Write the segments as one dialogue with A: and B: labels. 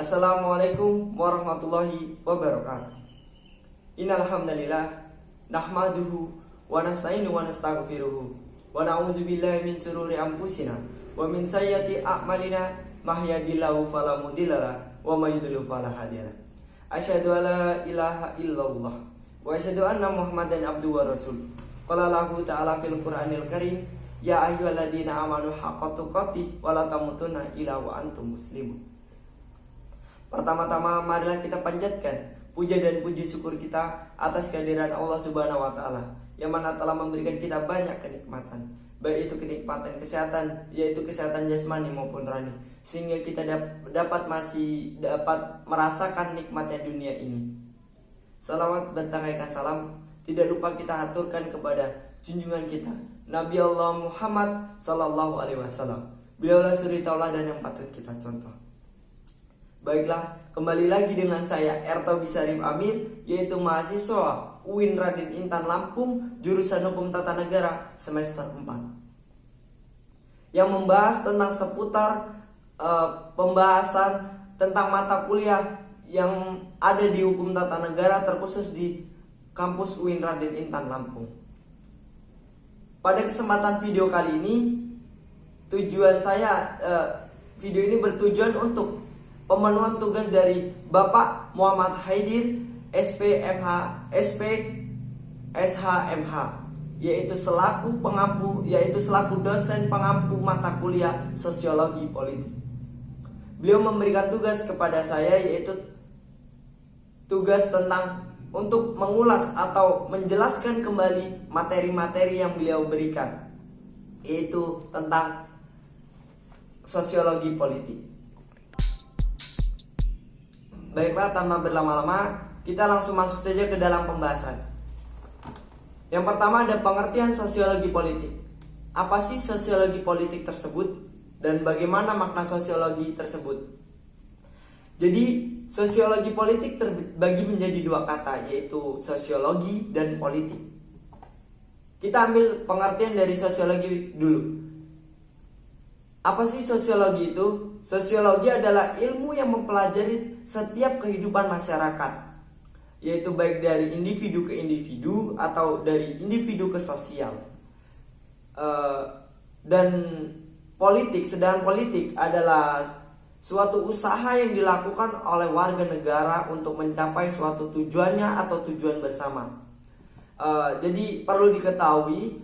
A: Assalamualaikum warahmatullahi wabarakatuh. Innal hamdalillah nahmaduhu wa nasta'inu wa nastaghfiruh wa na'udzu billahi min shururi anfusina wa min sayyiati a'malina mahdihillahu fala mudhillalah wa may yudhlil fala hadiyalah. Asyhadu alla ilaha illallah wa asyhadu anna Muhammadan abduhu wa rasuluh. Qala Allahu ta'ala fil Qur'anil Karim, ya ayyuhalladzina amanu haqqa tuqatih wa la tamutunna illa wa antum muslimun. Pertama-tama marilah kita panjatkan puja dan puji syukur kita atas kehadiran Allah Subhanahu wa taala yang mana telah memberikan kita banyak kenikmatan, baik itu kenikmatan kesehatan, yaitu kesehatan jasmani maupun rohani, sehingga kita dapat merasakan nikmatnya dunia ini. Salawat bertangaikan salam tidak lupa kita aturkan kepada junjungan kita Nabi Allah Muhammad sallallahu alaihi wasallam. Beliaulah suri tauladan yang patut kita contoh. Baiklah, kembali lagi dengan saya Ertobi Syarif Amir, yaitu mahasiswa UIN Raden Intan Lampung, jurusan Hukum Tata Negara semester 4, yang membahas tentang seputar pembahasan tentang mata kuliah yang ada di Hukum Tata Negara terkhusus di kampus UIN Raden Intan Lampung. Pada kesempatan video kali ini, video ini bertujuan untuk pemenuhan tugas dari Bapak Muhammad Haidir SPSHMH, yaitu selaku dosen pengampu mata kuliah Sosiologi Politik. Beliau memberikan tugas kepada saya, yaitu tugas tentang untuk mengulas atau menjelaskan kembali materi-materi yang beliau berikan, yaitu tentang sosiologi politik. Baiklah, tanpa berlama-lama, kita langsung masuk saja ke dalam pembahasan. Yang pertama ada pengertian sosiologi politik. Apa sih sosiologi politik tersebut dan bagaimana makna sosiologi tersebut? Jadi, sosiologi politik terbagi menjadi dua kata, yaitu sosiologi dan politik. Kita ambil pengertian dari sosiologi dulu. Apa sih sosiologi itu? Sosiologi adalah ilmu yang mempelajari setiap kehidupan masyarakat, yaitu baik dari individu ke individu atau dari individu ke sosial. Dan sedangkan politik adalah suatu usaha yang dilakukan oleh warga negara untuk mencapai suatu tujuannya atau tujuan bersama. Jadi perlu diketahui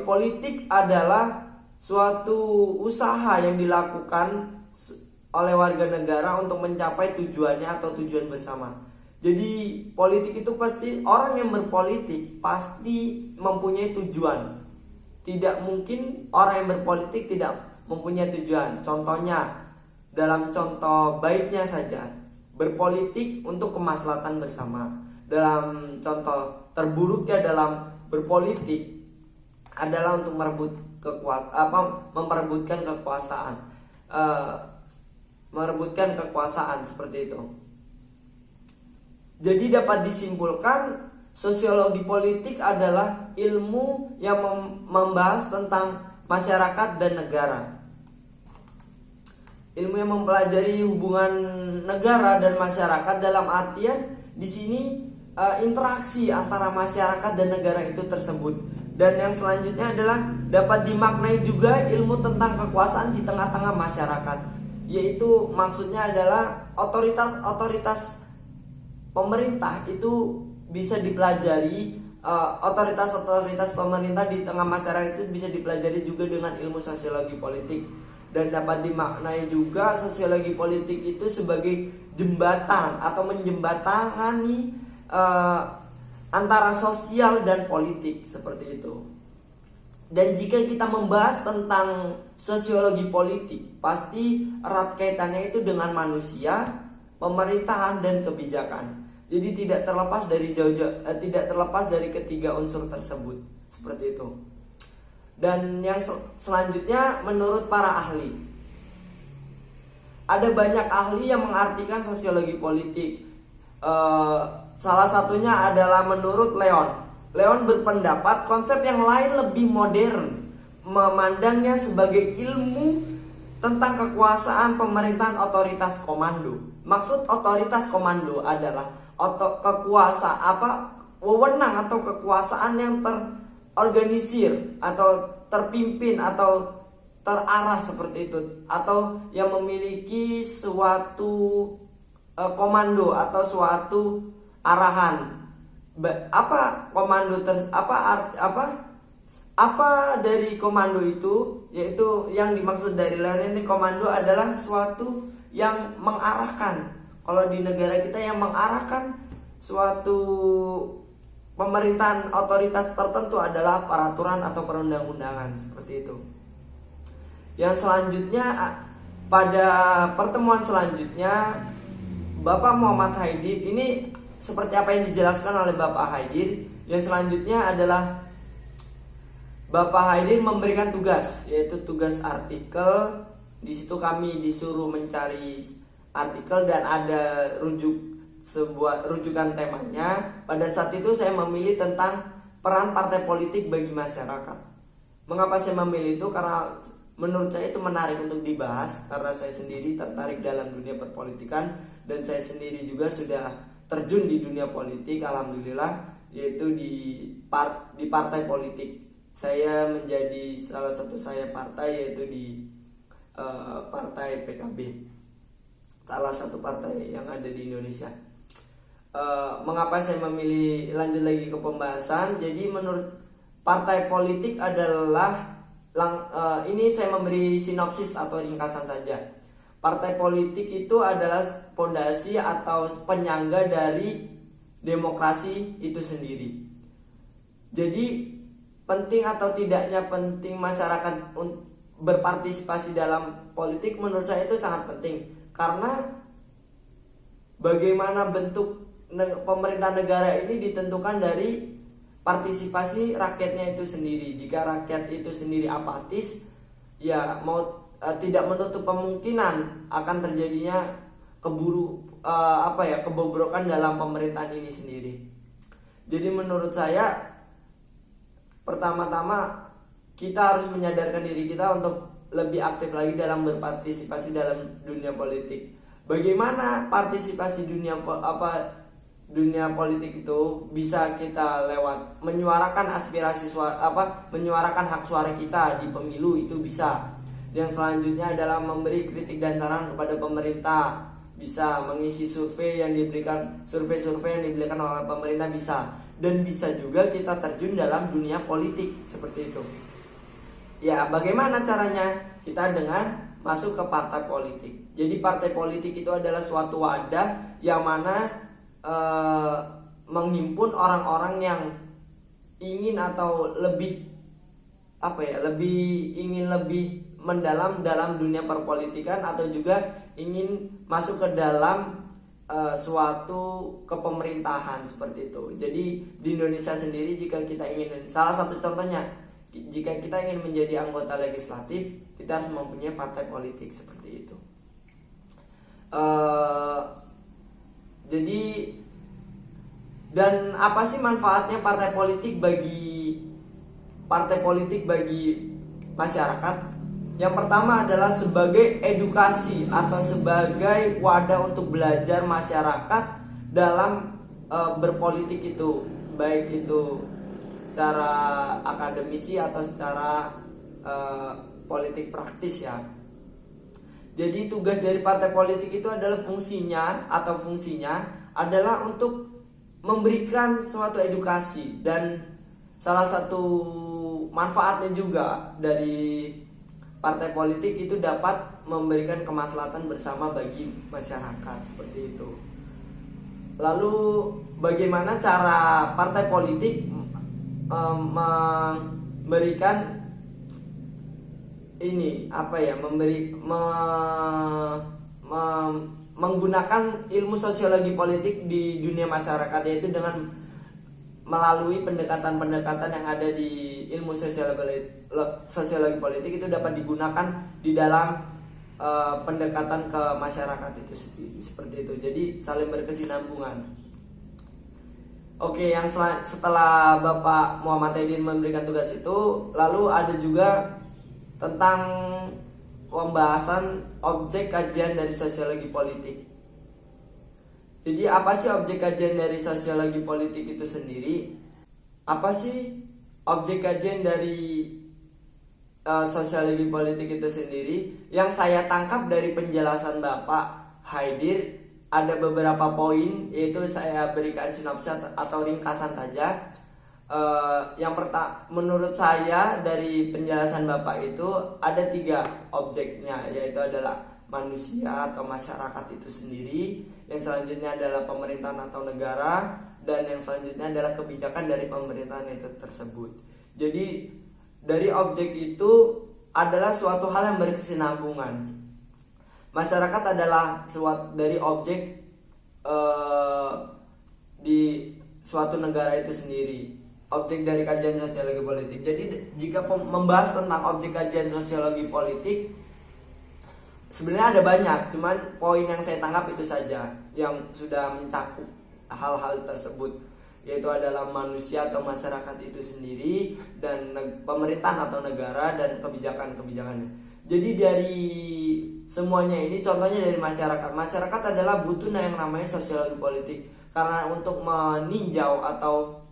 A: politik adalah suatu usaha yang dilakukan oleh warga negara untuk mencapai tujuannya atau tujuan bersama. Jadi politik itu pasti, orang yang berpolitik pasti mempunyai tujuan. Tidak mungkin orang yang berpolitik tidak mempunyai tujuan. Contohnya, dalam contoh baiknya saja, berpolitik untuk kemaslahatan bersama. Dalam contoh terburuknya dalam berpolitik adalah untuk memperebutkan kekuasaan seperti itu. Jadi dapat disimpulkan sosiologi politik adalah ilmu yang membahas tentang masyarakat dan negara. Ilmu yang mempelajari hubungan negara dan masyarakat, dalam artian di sini interaksi antara masyarakat dan negara itu tersebut. Dan yang selanjutnya adalah dapat dimaknai juga ilmu tentang kekuasaan di tengah-tengah masyarakat, yaitu maksudnya adalah otoritas pemerintah itu bisa dipelajari. Otoritas pemerintah di tengah masyarakat itu bisa dipelajari juga dengan ilmu sosiologi politik. Dan dapat dimaknai juga sosiologi politik itu sebagai jembatan atau menjembatani antara sosial dan politik, seperti itu. Dan jika kita membahas tentang sosiologi politik, pasti erat kaitannya itu dengan manusia, pemerintahan dan kebijakan. Jadi tidak terlepas dari ketiga unsur tersebut, seperti itu. Dan yang selanjutnya, menurut para ahli, ada banyak ahli yang mengartikan sosiologi politik. Salah satunya adalah menurut Leon. Leon berpendapat konsep yang lain lebih modern, memandangnya sebagai ilmu tentang kekuasaan pemerintahan otoritas komando. Maksud otoritas komando adalah wewenang atau kekuasaan yang terorganisir atau terpimpin atau terarah seperti itu, atau yang memiliki suatu komando atau suatu arahan. Apa komando apa dari komando itu? Yaitu yang dimaksud dari landing komando adalah suatu yang mengarahkan. Kalau di negara kita yang mengarahkan suatu pemerintahan otoritas tertentu adalah peraturan atau perundang-undangan seperti itu. Yang selanjutnya, pada pertemuan selanjutnya Bapak Muhammad Haidir, ini seperti apa yang dijelaskan oleh Bapak Haidir. Yang selanjutnya adalah Bapak Haidir memberikan tugas, yaitu tugas artikel. Di situ kami disuruh mencari artikel dan ada sebuah rujukan temanya. Pada saat itu saya memilih tentang peran partai politik bagi masyarakat. Mengapa saya memilih itu? Karena menurut saya itu menarik untuk dibahas, karena saya sendiri tertarik dalam dunia perpolitikan dan saya sendiri juga sudah terjun di dunia politik, alhamdulillah, yaitu di partai politik. Saya menjadi salah satu partai, yaitu di partai PKB, salah satu partai yang ada di Indonesia. Mengapa saya memilih, lanjut lagi ke pembahasan. Jadi menurut partai politik adalah ini saya memberi sinopsis atau ringkasan saja. Partai politik itu adalah fondasi atau penyangga dari demokrasi itu sendiri. Jadi penting atau tidaknya penting masyarakat berpartisipasi dalam politik menurut saya itu sangat penting. Karena bagaimana bentuk pemerintah negara ini ditentukan dari partisipasi rakyatnya itu sendiri. Jika rakyat itu sendiri apatis, ya tidak menutup kemungkinan akan terjadinya kebobrokan dalam pemerintahan ini sendiri. Jadi menurut saya, pertama-tama kita harus menyadarkan diri kita untuk lebih aktif lagi dalam berpartisipasi dalam dunia politik. Bagaimana partisipasi dunia politik itu bisa kita lewat menyuarakan aspirasi menyuarakan hak suara kita di pemilu, itu bisa. Yang selanjutnya adalah memberi kritik dan saran kepada pemerintah, bisa mengisi survei yang diberikan oleh pemerintah, bisa. Dan bisa juga kita terjun dalam dunia politik seperti itu. Ya, bagaimana caranya? Kita dengan masuk ke partai politik. Jadi partai politik itu adalah suatu wadah yang mana menghimpun orang-orang yang ingin atau lebih mendalam dalam dunia perpolitikan, atau juga ingin masuk ke dalam suatu kepemerintahan seperti itu. Jadi di Indonesia sendiri, jika kita ingin, salah satu contohnya, jika kita ingin menjadi anggota legislatif, kita harus mempunyai partai politik seperti itu. Jadi, dan apa sih manfaatnya partai politik bagi masyarakat? Yang pertama adalah sebagai edukasi atau sebagai wadah untuk belajar masyarakat dalam berpolitik itu, baik itu secara akademisi atau secara politik praktis ya. Jadi tugas dari partai politik itu adalah fungsinya adalah untuk memberikan suatu edukasi, dan salah satu manfaatnya juga dari partai politik itu dapat memberikan kemaslahatan bersama bagi masyarakat seperti itu. Lalu bagaimana cara partai politik memberikan menggunakan ilmu sosiologi politik di dunia masyarakat, yaitu dengan melalui pendekatan-pendekatan yang ada di ilmu sosiologi politik, itu dapat digunakan di dalam pendekatan ke masyarakat itu sendiri seperti itu. Jadi saling berkesinambungan. Oke, yang setelah Bapak Muhammad Haidir memberikan tugas itu, lalu ada juga tentang pembahasan objek kajian dari sosiologi politik. Jadi apa sih objek kajian dari sosiologi politik itu sendiri? Apa sih objek kajian dari sosiologi politik itu sendiri? Yang saya tangkap dari penjelasan Bapak Haidir, ada beberapa poin, yaitu saya berikan sinopsis atau ringkasan saja. Yang pertama, menurut saya dari penjelasan Bapak itu ada 3 objeknya, yaitu adalah manusia atau masyarakat itu sendiri, yang selanjutnya adalah pemerintahan atau negara, dan yang selanjutnya adalah kebijakan dari pemerintahan itu tersebut. Jadi dari objek itu adalah suatu hal yang berkesinambungan. Masyarakat adalah suatu dari objek di suatu negara itu sendiri, objek dari kajian sosiologi politik. Jadi jika membahas tentang objek kajian sosiologi politik, sebenarnya ada banyak, cuman poin yang saya tangkap itu saja yang sudah mencakup hal-hal tersebut, yaitu adalah manusia atau masyarakat itu sendiri, dan pemerintahan atau negara, dan kebijakan-kebijakannya. Jadi dari semuanya ini, contohnya dari masyarakat. Masyarakat adalah butuh yang namanya sosiologi politik, karena untuk meninjau atau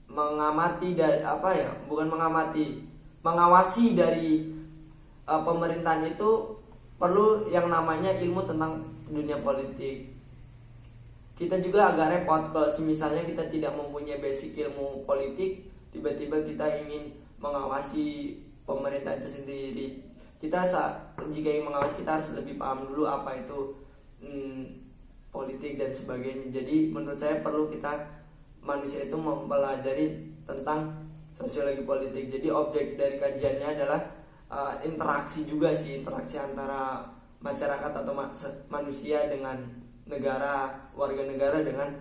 A: mengamati dari mengawasi dari pemerintahan itu perlu yang namanya ilmu tentang dunia politik. Kita juga agak repot kalau misalnya kita tidak mempunyai basic ilmu politik, tiba-tiba kita ingin mengawasi pemerintah itu sendiri. Jika ingin mengawasi, kita harus lebih paham dulu apa itu politik dan sebagainya. Jadi menurut saya perlu manusia itu mempelajari tentang sosiologi politik. Jadi objek dari kajiannya adalah interaksi antara masyarakat atau manusia dengan negara, warga negara dengan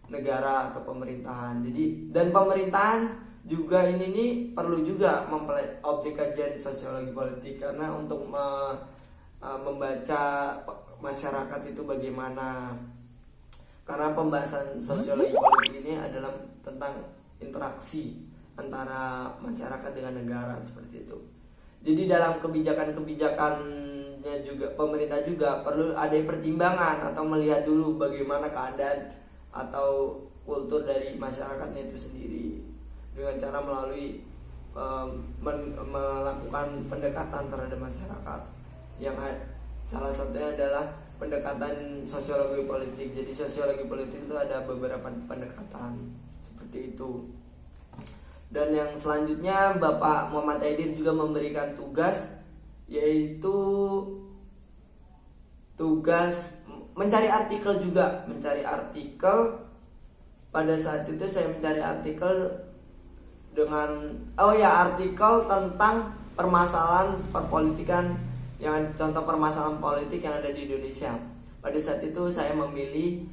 A: negara atau pemerintahan. Jadi dan pemerintahan juga ini perlu juga mempelajari objek kajian sosiologi politik, karena untuk membaca masyarakat itu bagaimana. Karena pembahasan sosiologi politik ini adalah tentang interaksi antara masyarakat dengan negara, seperti itu. Jadi dalam kebijakan-kebijakannya juga, pemerintah juga perlu ada pertimbangan atau melihat dulu bagaimana keadaan atau kultur dari masyarakatnya itu sendiri, dengan cara melalui melakukan pendekatan terhadap masyarakat, yang salah satunya adalah pendekatan sosiologi politik. Jadi sosiologi politik itu ada beberapa pendekatan seperti itu. Dan yang selanjutnya Bapak Muhammad Haidir juga memberikan tugas, yaitu tugas mencari artikel juga, mencari artikel. Pada saat itu saya mencari artikel dengan artikel tentang permasalahan perpolitikan, yang contoh permasalahan politik yang ada di Indonesia. Pada saat itu saya memilih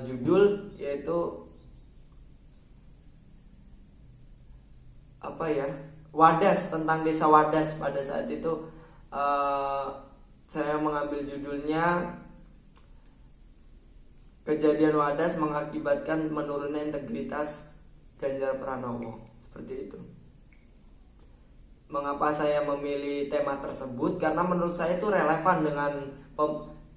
A: judul, yaitu Wadas, tentang desa Wadas. Pada saat itu saya mengambil judulnya Kejadian Wadas mengakibatkan menurunnya integritas Ganjar Pranowo, seperti itu. Mengapa saya memilih tema tersebut? Karena menurut saya itu relevan dengan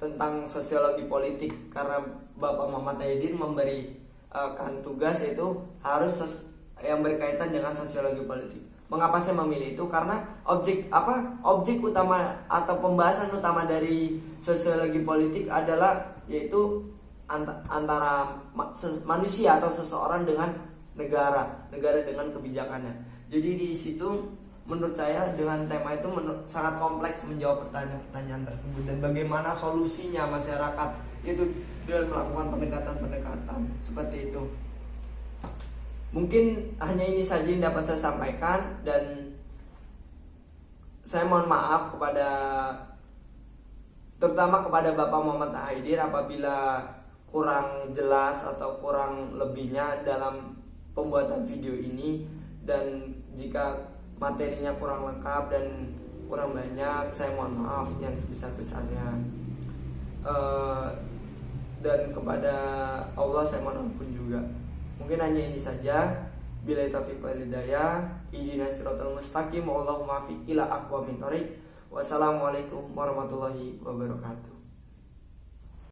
A: tentang sosiologi politik, karena Bapak Muhammad Haidir memberikan tugas yaitu harus yang berkaitan dengan sosiologi politik. Mengapa saya memilih itu? Karena objek utama atau pembahasan utama dari sosiologi politik adalah yaitu antara manusia atau seseorang dengan negara dengan kebijakannya. Jadi di situ menurut saya dengan tema itu sangat kompleks menjawab pertanyaan-pertanyaan tersebut, dan bagaimana solusinya masyarakat, yaitu dengan melakukan pendekatan-pendekatan seperti itu. Mungkin hanya ini saja yang dapat saya sampaikan, dan saya mohon maaf terutama kepada Bapak Muhammad Haidir apabila kurang jelas atau kurang lebihnya dalam pembuatan video ini, dan jika materinya kurang lengkap dan kurang banyak, saya mohon maaf yang sebesar-besarnya. Dan kepada Allah saya mohon ampun juga. Mungkin hanya ini saja. Billahi taufiq wal hidayah. Ihdinas siratal mustaqim. Allahumma fiq ila aqwamit thoriq. Wassalamualaikum warahmatullahi wabarakatuh.